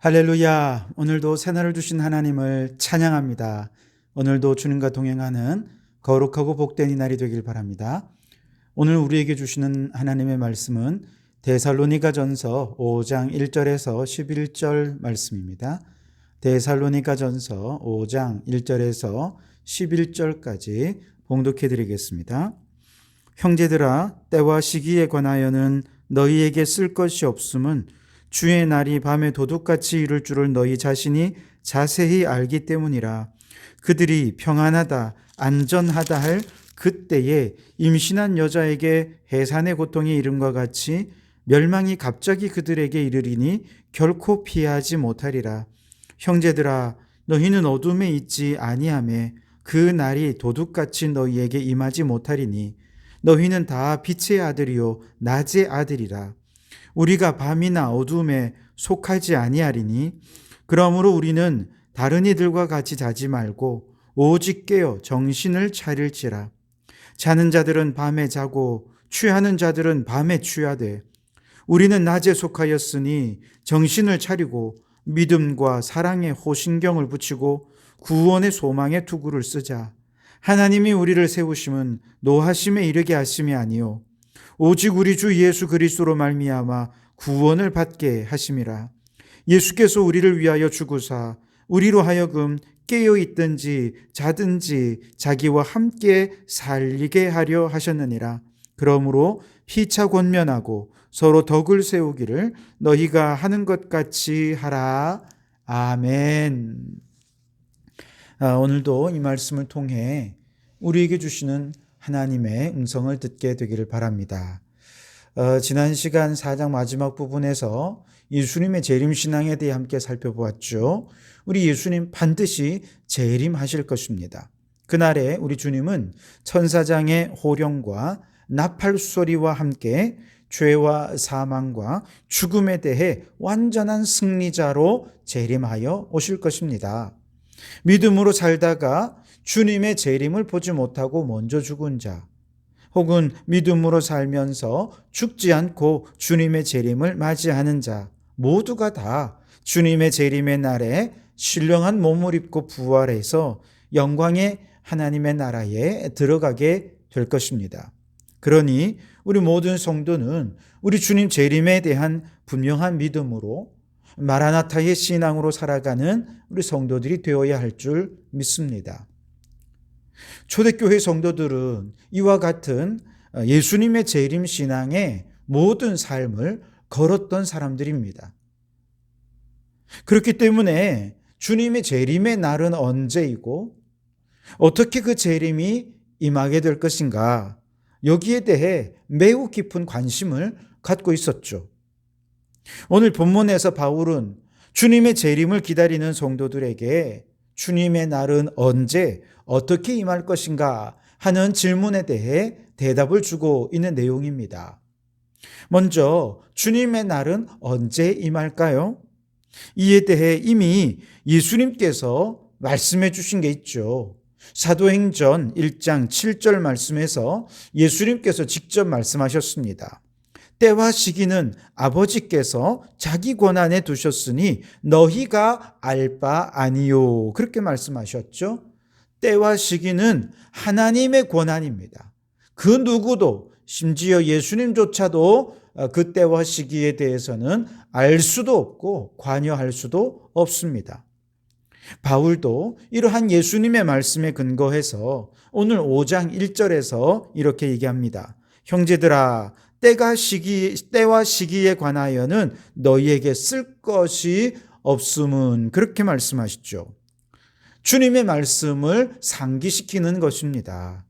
할렐루야. 오늘도 새날을 주신 하나님을 찬양합니다. 오늘도 주님과 동행하는 거룩하고 복된 이 날이 되길 바랍니다. 오늘 우리에게 주시는 하나님의 말씀은 데살로니가전서 5장 1절에서 11절 말씀입니다. 데살로니가전서 5장 1절에서 11절까지 봉독해 드리겠습니다. 형제들아, 때와 시기에 관하여는 너희에게 쓸 것이 없음은 주의 날이 밤에 도둑같이 이룰 줄을 너희 자신이 자세히 알기 때문이라. 그들이 평안하다, 안전하다 할 그때에 임신한 여자에게 해산의 고통이 이름과 같이 멸망이 갑자기 그들에게 이르리니 결코 피하지 못하리라. 형제들아, 너희는 어둠에 있지 아니하매 그 날이 도둑같이 너희에게 임하지 못하리니 너희는 다 빛의 아들이요 낮의 아들이라. 우리가 밤이나 어둠에 속하지 아니하리니 그러므로 우리는 다른 이들과 같이 자지 말고 오직 깨어 정신을 차릴지라. 자는 자들은 밤에 자고 취하는 자들은 밤에 취하되 우리는 낮에 속하였으니 정신을 차리고 믿음과 사랑에 호신경을 붙이고 구원의 소망의 투구를 쓰자. 하나님이 우리를 세우심은 노하심에 이르게 하심이 아니요 오직 우리 주 예수 그리스도로 말미암아 구원을 받게 하심이라. 예수께서 우리를 위하여 죽으사 우리로 하여금 깨어 있든지 자든지 자기와 함께 살리게 하려 하셨느니라. 그러므로 피차 권면하고 서로 덕을 세우기를 너희가 하는 것 같이 하라. 아멘. 오늘도 이 말씀을 통해 우리에게 주시는 하나님의 음성을 듣게 되기를 바랍니다. 지난 시간 4장 마지막 부분에서 예수님의 재림신앙에 대해 함께 살펴보았죠. 우리 예수님 반드시 재림하실 것입니다. 그날에 우리 주님은 천사장의 호령과 나팔소리와 함께 죄와 사망과 죽음에 대해 완전한 승리자로 재림하여 오실 것입니다. 믿음으로 살다가 주님의 재림을 보지 못하고 먼저 죽은 자, 혹은 믿음으로 살면서 죽지 않고 주님의 재림을 맞이하는 자, 모두가 다 주님의 재림의 날에 신령한 몸을 입고 부활해서 영광의 하나님의 나라에 들어가게 될 것입니다. 그러니 우리 모든 성도는 우리 주님 재림에 대한 분명한 믿음으로 마라나타의 신앙으로 살아가는 우리 성도들이 되어야 할 줄 믿습니다. 초대교회 성도들은 이와 같은 예수님의 재림 신앙의 모든 삶을 걸었던 사람들입니다. 그렇기 때문에 주님의 재림의 날은 언제이고 어떻게 그 재림이 임하게 될 것인가, 여기에 대해 매우 깊은 관심을 갖고 있었죠. 오늘 본문에서 바울은 주님의 재림을 기다리는 성도들에게 주님의 날은 언제 어떻게 임할 것인가 하는 질문에 대해 대답을 주고 있는 내용입니다. 먼저 주님의 날은 언제 임할까요? 이에 대해 이미 예수님께서 말씀해 주신 게 있죠. 사도행전 1장 7절 말씀에서 예수님께서 직접 말씀하셨습니다. 때와 시기는 아버지께서 자기 권한에 두셨으니 너희가 알 바 아니요. 그렇게 말씀하셨죠. 때와 시기는 하나님의 권한입니다. 그 누구도, 심지어 예수님조차도 그 때와 시기에 대해서는 알 수도 없고 관여할 수도 없습니다. 바울도 이러한 예수님의 말씀에 근거해서 오늘 5장 1절에서 이렇게 얘기합니다. 형제들아, 때와 시기에 관하여는 너희에게 쓸 것이 없음은, 그렇게 말씀하시죠. 주님의 말씀을 상기시키는 것입니다.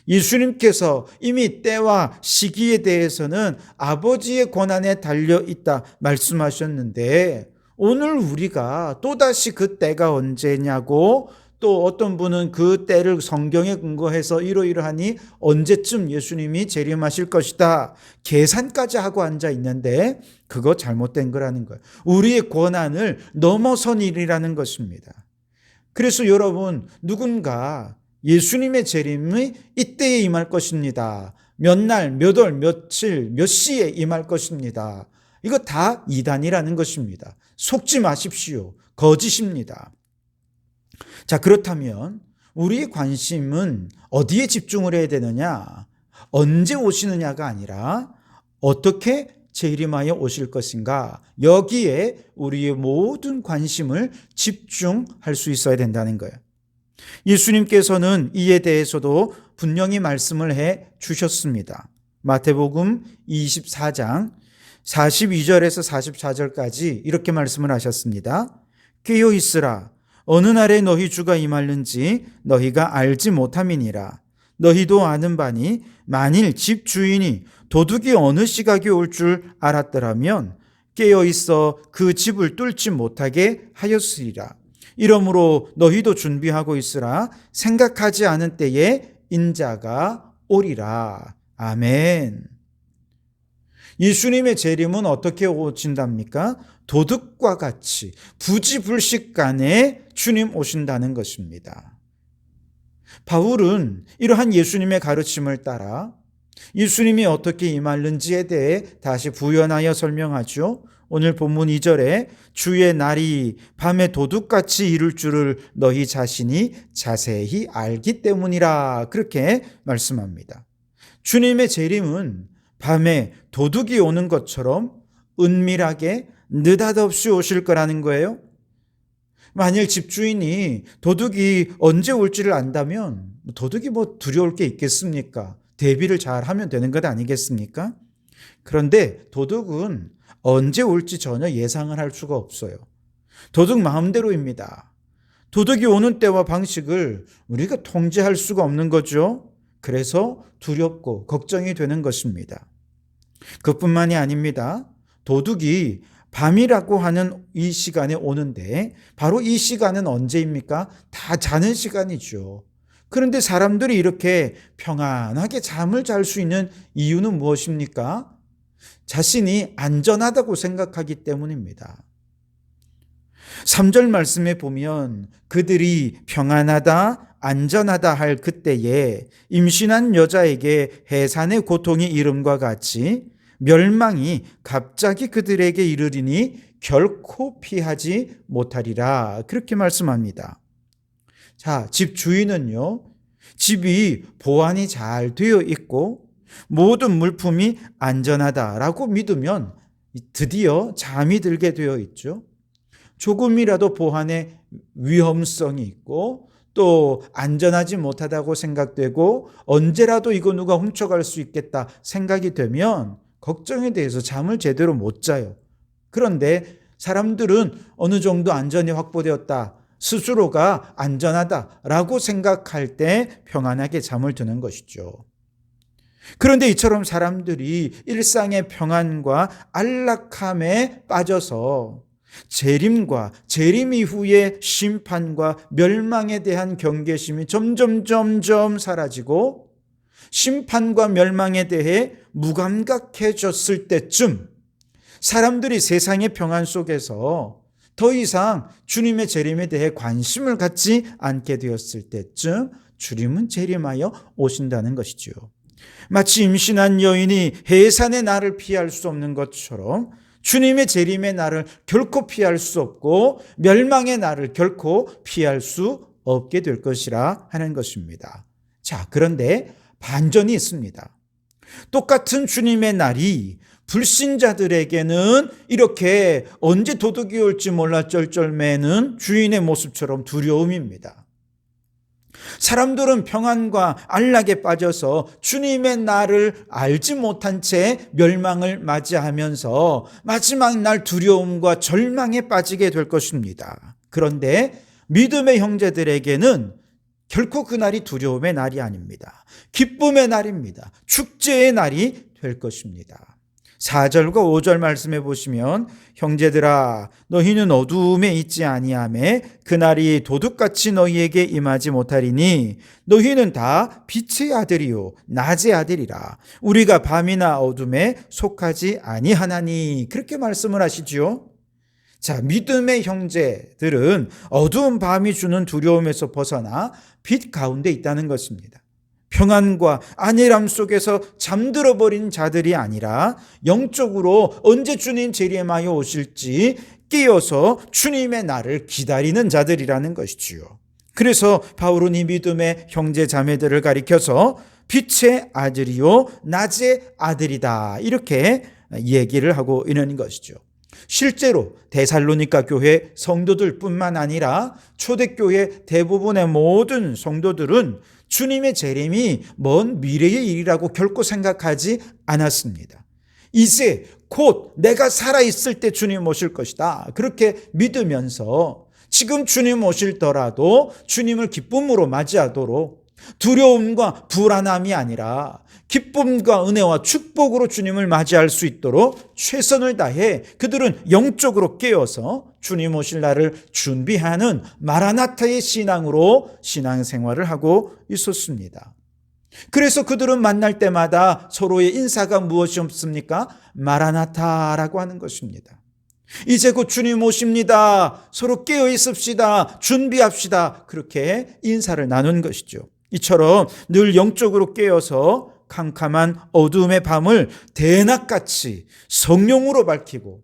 예수님께서 이미 때와 시기에 대해서는 아버지의 권한에 달려있다 말씀하셨는데, 오늘 우리가 또다시 그 때가 언제냐고, 또 어떤 분은 그 때를 성경에 근거해서 이러이러하니 언제쯤 예수님이 재림하실 것이다 계산까지 하고 앉아 있는데, 그거 잘못된 거라는 거예요. 우리의 권한을 넘어선 일이라는 것입니다. 그래서 여러분, 누군가 예수님의 재림이 이때에 임할 것입니다, 몇 날, 몇 월, 며칠, 몇 시에 임할 것입니다 이거 다 이단이라는 것입니다. 속지 마십시오. 거짓입니다. 자, 그렇다면 우리의 관심은 어디에 집중을 해야 되느냐? 언제 오시느냐가 아니라 어떻게 재림하여 오실 것인가? 여기에 우리의 모든 관심을 집중할 수 있어야 된다는 거예요. 예수님께서는 이에 대해서도 분명히 말씀을 해 주셨습니다. 마태복음 24장 42절에서 44절까지 이렇게 말씀을 하셨습니다. 깨어 있으라. 어느 날에 너희 주가 임하는지 너희가 알지 못함이니라. 너희도 아는 바니 만일 집 주인이 도둑이 어느 시각에 올 줄 알았더라면 깨어 있어 그 집을 뚫지 못하게 하였으리라. 이러므로 너희도 준비하고 있으라. 생각하지 않은 때에 인자가 오리라. 아멘. 예수님의 재림은 어떻게 오신답니까? 도둑과 같이 부지불식간에 주님 오신다는 것입니다. 바울은 이러한 예수님의 가르침을 따라 예수님이 어떻게 임하는지에 대해 다시 부연하여 설명하죠. 오늘 본문 2절에 주의 날이 밤에 도둑같이 이룰 줄을 너희 자신이 자세히 알기 때문이라 그렇게 말씀합니다. 주님의 재림은 밤에 도둑이 오는 것처럼 은밀하게 느닷없이 오실 거라는 거예요. 만일 집주인이 도둑이 언제 올지를 안다면 도둑이 두려울 게 있겠습니까? 대비를 잘 하면 되는 것 아니겠습니까? 그런데 도둑은 언제 올지 전혀 예상을 할 수가 없어요. 도둑 마음대로입니다. 도둑이 오는 때와 방식을 우리가 통제할 수가 없는 거죠. 그래서 두렵고 걱정이 되는 것입니다. 그뿐만이 아닙니다. 도둑이 밤이라고 하는 이 시간에 오는데 바로 이 시간은 언제입니까? 다 자는 시간이죠. 그런데 사람들이 이렇게 평안하게 잠을 잘 수 있는 이유는 무엇입니까? 자신이 안전하다고 생각하기 때문입니다. 3절 말씀에 보면 그들이 평안하다, 안전하다 할 그때에 임신한 여자에게 해산의 고통이 이름과 같이 멸망이 갑자기 그들에게 이르리니 결코 피하지 못하리라. 그렇게 말씀합니다. 자, 집 주인은요, 집이 보안이 잘 되어 있고 모든 물품이 안전하다라고 믿으면 드디어 잠이 들게 되어 있죠. 조금이라도 보안의 위험성이 있고 또 안전하지 못하다고 생각되고 언제라도 이거 누가 훔쳐갈 수 있겠다 생각이 되면 걱정에 대해서 잠을 제대로 못 자요. 그런데 사람들은 어느 정도 안전이 확보되었다, 스스로가 안전하다라고 생각할 때 평안하게 잠을 드는 것이죠. 그런데 이처럼 사람들이 일상의 평안과 안락함에 빠져서 재림과 재림 이후의 심판과 멸망에 대한 경계심이 점점 사라지고 심판과 멸망에 대해 무감각해졌을 때쯤 사람들이 세상의 평안 속에서 더 이상 주님의 재림에 대해 관심을 갖지 않게 되었을 때쯤 주님은 재림하여 오신다는 것이죠. 마치 임신한 여인이 해산의 날을 피할 수 없는 것처럼 주님의 재림의 날을 결코 피할 수 없고 멸망의 날을 결코 피할 수 없게 될 것이라 하는 것입니다. 자, 그런데 반전이 있습니다. 똑같은 주님의 날이 불신자들에게는 이렇게 언제 도둑이 올지 몰라 쩔쩔매는 주인의 모습처럼 두려움입니다. 사람들은 평안과 안락에 빠져서 주님의 날을 알지 못한 채 멸망을 맞이하면서 마지막 날 두려움과 절망에 빠지게 될 것입니다. 그런데 믿음의 형제들에게는 결코 그날이 두려움의 날이 아닙니다. 기쁨의 날입니다. 축제의 날이 될 것입니다. 4절과 5절 말씀해 보시면 형제들아 너희는 어두움에 있지 아니하매 그날이 도둑같이 너희에게 임하지 못하리니 너희는 다 빛의 아들이요 낮의 아들이라 우리가 밤이나 어둠에 속하지 아니하나니 그렇게 말씀을 하시죠. 자, 믿음의 형제들은 어두운 밤이 주는 두려움에서 벗어나 빛 가운데 있다는 것입니다. 평안과 안일함 속에서 잠들어 버린 자들이 아니라 영적으로 언제 주님 재림하여 오실지 깨어서 주님의 날을 기다리는 자들이라는 것이지요. 그래서 바울은 이 믿음의 형제 자매들을 가리켜서 빛의 아들이요 낮의 아들이다 이렇게 얘기를 하고 있는 것이죠. 실제로 데살로니가 교회 성도들뿐만 아니라 초대교회 대부분의 모든 성도들은 주님의 재림이 먼 미래의 일이라고 결코 생각하지 않았습니다. 이제 곧 내가 살아있을 때 주님 오실 것이다. 그렇게 믿으면서 지금 주님 오실더라도 주님을 기쁨으로 맞이하도록 두려움과 불안함이 아니라 기쁨과 은혜와 축복으로 주님을 맞이할 수 있도록 최선을 다해 그들은 영적으로 깨어서 주님 오실 날을 준비하는 마라나타의 신앙으로 신앙생활을 하고 있었습니다. 그래서 그들은 만날 때마다 서로의 인사가 무엇이 없습니까? 마라나타라고 하는 것입니다. 이제 곧 주님 오십니다. 서로 깨어 있읍시다. 준비합시다. 그렇게 인사를 나눈 것이죠. 이처럼 늘 영적으로 깨어서 캄캄한 어두움의 밤을 대낮같이 성령으로 밝히고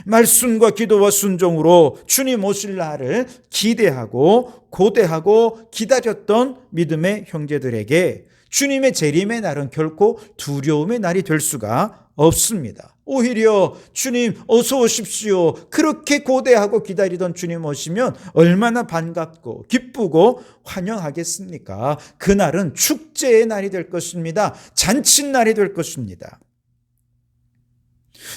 말씀과 기도와 순종으로 주님 오실 날을 기대하고 고대하고 기다렸던 믿음의 형제들에게 주님의 재림의 날은 결코 두려움의 날이 될 수가 없습니다. 오히려 주님 어서 오십시오. 그렇게 고대하고 기다리던 주님 오시면 얼마나 반갑고 기쁘고 환영하겠습니까? 그날은 축제의 날이 될 것입니다. 잔칫날이 될 것입니다.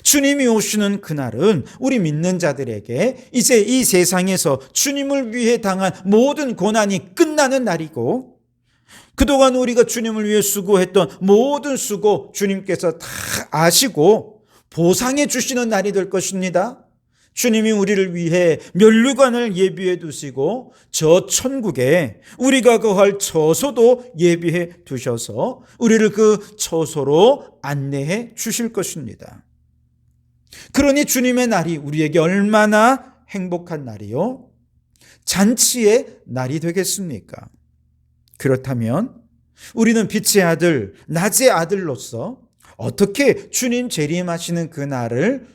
주님이 오시는 그날은 우리 믿는 자들에게 이제 이 세상에서 주님을 위해 당한 모든 고난이 끝나는 날이고 그동안 우리가 주님을 위해 수고했던 모든 수고 주님께서 다 아시고 보상해 주시는 날이 될 것입니다. 주님이 우리를 위해 면류관을 예비해 두시고 저 천국에 우리가 거할 처소도 예비해 두셔서 우리를 그 처소로 안내해 주실 것입니다. 그러니 주님의 날이 우리에게 얼마나 행복한 날이요? 잔치의 날이 되겠습니까? 그렇다면 우리는 빛의 아들, 낮의 아들로서 어떻게 주님 재림하시는 그날을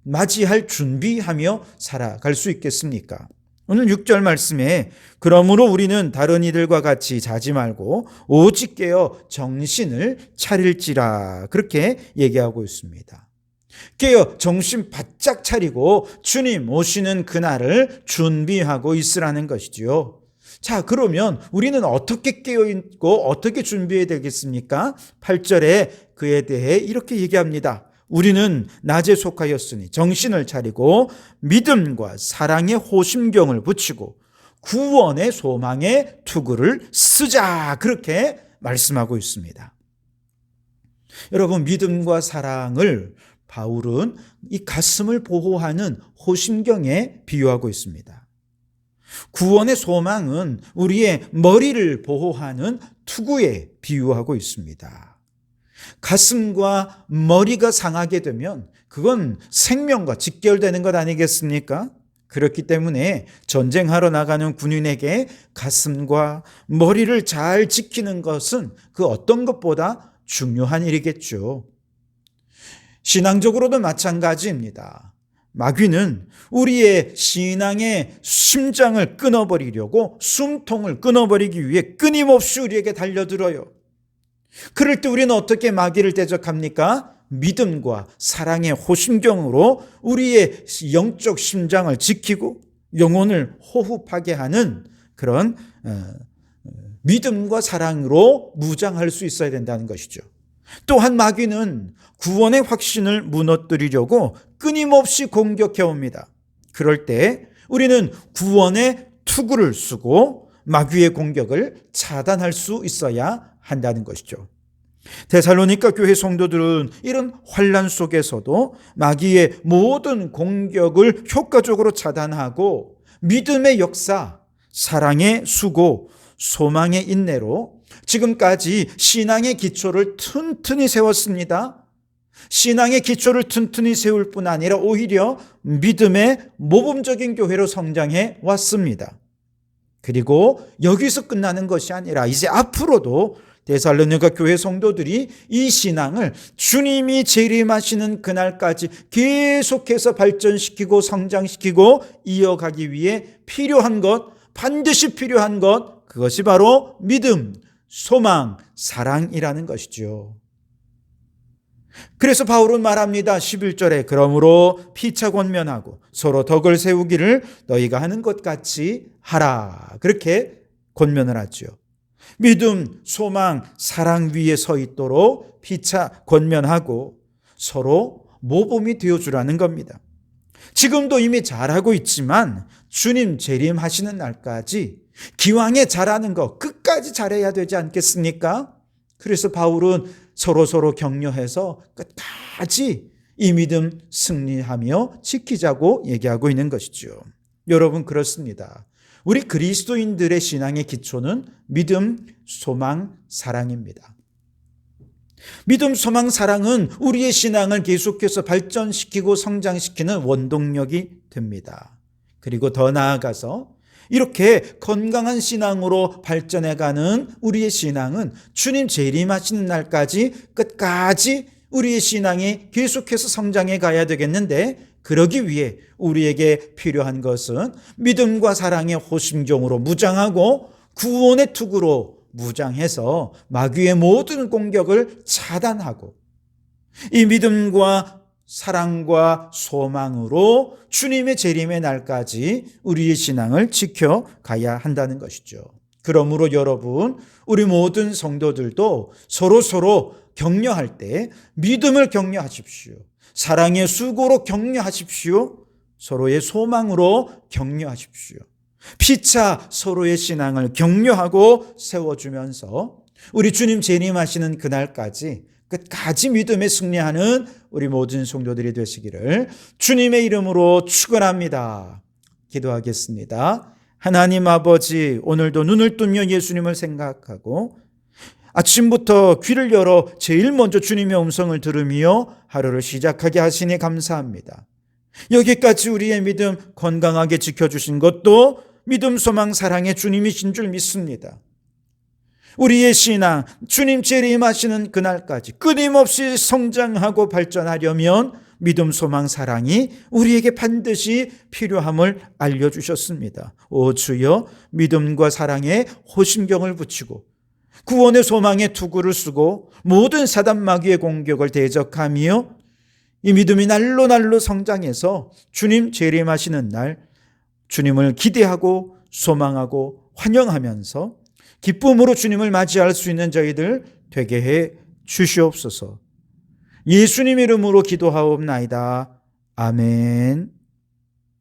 맞이할 준비하며 살아갈 수 있겠습니까? 오늘 6절 말씀에 그러므로 우리는 다른 이들과 같이 자지 말고 오직 깨어 정신을 차릴지라 그렇게 얘기하고 있습니다. 깨어 정신 바짝 차리고 주님 오시는 그날을 준비하고 있으라는 것이지요. 자, 그러면 우리는 어떻게 깨어있고 어떻게 준비해야 되겠습니까? 8절에 그에 대해 이렇게 얘기합니다. 우리는 낮에 속하였으니 정신을 차리고 믿음과 사랑의 호심경을 붙이고 구원의 소망의 투구를 쓰자 그렇게 말씀하고 있습니다. 여러분, 믿음과 사랑을 바울은 이 가슴을 보호하는 호심경에 비유하고 있습니다. 구원의 소망은 우리의 머리를 보호하는 투구에 비유하고 있습니다. 가슴과 머리가 상하게 되면 그건 생명과 직결되는 것 아니겠습니까? 그렇기 때문에 전쟁하러 나가는 군인에게 가슴과 머리를 잘 지키는 것은 그 어떤 것보다 중요한 일이겠죠. 신앙적으로도 마찬가지입니다. 마귀는 우리의 신앙의 심장을 끊어버리려고 숨통을 끊어버리기 위해 끊임없이 우리에게 달려들어요. 그럴 때 우리는 어떻게 마귀를 대적합니까? 믿음과 사랑의 호심경으로 우리의 영적 심장을 지키고 영혼을 호흡하게 하는 그런 믿음과 사랑으로 무장할 수 있어야 된다는 것이죠. 또한 마귀는 구원의 확신을 무너뜨리려고 끊임없이 공격해 옵니다. 그럴 때 우리는 구원의 투구를 쓰고 마귀의 공격을 차단할 수 있어야 한다는 것이죠. 데살로니가 교회 성도들은 이런 환난 속에서도 마귀의 모든 공격을 효과적으로 차단하고 믿음의 역사, 사랑의 수고, 소망의 인내로 지금까지 신앙의 기초를 튼튼히 세웠습니다. 신앙의 기초를 튼튼히 세울 뿐 아니라 오히려 믿음의 모범적인 교회로 성장해 왔습니다. 그리고 여기서 끝나는 것이 아니라 이제 앞으로도 데살로니가 교회 성도들이 이 신앙을 주님이 재림하시는 그날까지 계속해서 발전시키고 성장시키고 이어가기 위해 필요한 것, 반드시 필요한 것, 그것이 바로 믿음, 소망, 사랑이라는 것이죠. 그래서 바울은 말합니다. 11절에 그러므로 피차 권면하고 서로 덕을 세우기를 너희가 하는 것 같이 하라. 그렇게 권면을 하죠. 믿음, 소망, 사랑 위에 서 있도록 피차 권면하고 서로 모범이 되어주라는 겁니다. 지금도 이미 잘하고 있지만 주님 재림하시는 날까지 기왕에 잘하는 거 끝까지 잘해야 되지 않겠습니까? 그래서 바울은 서로 격려해서 끝까지 이 믿음 승리하며 지키자고 얘기하고 있는 것이죠. 여러분, 그렇습니다. 우리 그리스도인들의 신앙의 기초는 믿음, 소망, 사랑입니다. 믿음, 소망, 사랑은 우리의 신앙을 계속해서 발전시키고 성장시키는 원동력이 됩니다. 그리고 더 나아가서 이렇게 건강한 신앙으로 발전해가는 우리의 신앙은 주님 재림하시는 날까지 끝까지 우리의 신앙이 계속해서 성장해 가야 되겠는데, 그러기 위해 우리에게 필요한 것은 믿음과 사랑의 호심경으로 무장하고 구원의 투구로 무장해서 마귀의 모든 공격을 차단하고 이 믿음과 사랑과 소망으로 주님의 재림의 날까지 우리의 신앙을 지켜가야 한다는 것이죠. 그러므로 여러분, 우리 모든 성도들도 서로 격려할 때 믿음을 격려하십시오. 사랑의 수고로 격려하십시오. 서로의 소망으로 격려하십시오. 피차 서로의 신앙을 격려하고 세워주면서 우리 주님 재림하시는 그날까지 끝까지 믿음에 승리하는 우리 모든 성도들이 되시기를 주님의 이름으로 축원합니다. 기도하겠습니다. 하나님 아버지, 오늘도 눈을 뜨며 예수님을 생각하고 아침부터 귀를 열어 제일 먼저 주님의 음성을 들으며 하루를 시작하게 하시니 감사합니다. 여기까지 우리의 믿음 건강하게 지켜주신 것도 믿음, 소망, 사랑의 주님이신 줄 믿습니다. 우리의 신앙, 주님 재림하시는 그날까지 끊임없이 성장하고 발전하려면 믿음, 소망, 사랑이 우리에게 반드시 필요함을 알려주셨습니다. 오 주여, 믿음과 사랑에 호심경을 붙이고 구원의 소망의 투구를 쓰고 모든 사단 마귀의 공격을 대적하며 이 믿음이 날로 성장해서 주님 재림하시는 날 주님을 기대하고 소망하고 환영하면서 기쁨으로 주님을 맞이할 수 있는 저희들 되게 해 주시옵소서. 예수님 이름으로 기도하옵나이다. 아멘.